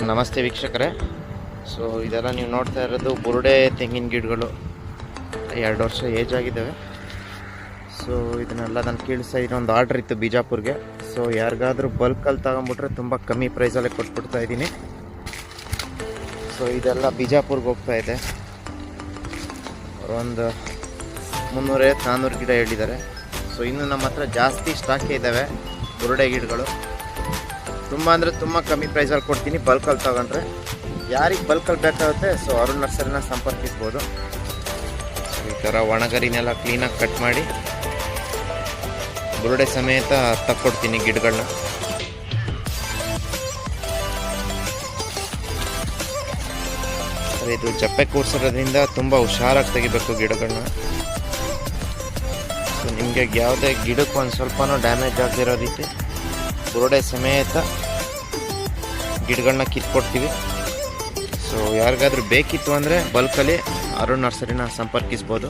ನಮಸ್ತೆ ವೀಕ್ಷಕರೇ. ಸೊ ಇದೆಲ್ಲ ನೀವು ನೋಡ್ತಾ ಇರೋದು ಬುರುಡೆ ತೆಂಗಿನ ಗಿಡಗಳು 2 ವರ್ಷ ಏಜ್ ಆಗಿದ್ದಾವೆ. ಸೊ ಇದನ್ನೆಲ್ಲ ನಾನು ಕೇಳಿಸ್ತಾ ಇದ್ದೀನಿ. ಒಂದು ಆರ್ಡ್ರ್ ಇತ್ತು ಬಿಜಾಪುರ್ಗೆ. ಸೊ ಯಾರಿಗಾದ್ರೂ ಬಲ್ಕಲ್ಲಿ ತಗೊಂಬಿಟ್ರೆ ತುಂಬ ಕಮ್ಮಿ ಪ್ರೈಸಲ್ಲೇ ಕೊಟ್ಬಿಡ್ತಾ ಇದ್ದೀನಿ. ಸೊ ಇದೆಲ್ಲ ಬಿಜಾಪುರ್ಗೆ ಹೋಗ್ತಾ ಇದೆ. ಒಂದು 350-400 ಗಿಡ ಹೇಳಿದ್ದಾರೆ. ಸೊ ಇನ್ನು ನಮ್ಮ ಹತ್ರ ಜಾಸ್ತಿ ಸ್ಟಾಕೇ ಇದ್ದಾವೆ ಬುರುಡೆ ಗಿಡಗಳು. ತುಂಬ ಅಂದರೆ ತುಂಬ ಕಮ್ಮಿ ಪ್ರೈಸಲ್ಲಿ ಕೊಡ್ತೀನಿ ಬಲ್ಕಲ್ಲಿ ತಗೊಂಡ್ರೆ. ಯಾರಿಗೆ ಬಲ್ಕಲ್ಲಿ ಬೇಕಾಗುತ್ತೆ ಸೊ ಅರುಣ್ ನರ್ಸರಿನ ಸಂಪರ್ಕಿಸ್ಬೋದು. ಈ ಥರ ಒಣಗರಿನೆಲ್ಲ ಕ್ಲೀನಾಗಿ ಕಟ್ ಮಾಡಿ ಬುರುಡೆ ಸಮೇತ ತಕ್ಕೊಡ್ತೀನಿ ಗಿಡಗಳನ್ನ. ಇದು ಚಪ್ಪೆ ಕೂರ್ಸಿರೋದ್ರಿಂದ ತುಂಬ ಹುಷಾರಾಗಿ ತೆಗಿಬೇಕು ಗಿಡಗಳನ್ನ. ಸೊ ನಿಮಗೆ ಯಾವುದೇ ಗಿಡಕ್ಕೆ ಒಂದು ಸ್ವಲ್ಪನೂ ಡ್ಯಾಮೇಜ್ ಆಗದಿರೋ ರೀತಿ ಬುರುಡೆ ಸಮೇತ ಗಿಡಗಳನ್ನ ಕಿತ್ಕೊಡ್ತೀವಿ. ಸೊ ಯಾರಿಗಾದ್ರೂ ಬೇಕಿತ್ತು ಅಂದರೆ ಬಲ್ಕಲ್ಲಿ ಅರುಣ್ ನರ್ಸರಿನ ಸಂಪರ್ಕಿಸ್ಬೋದು.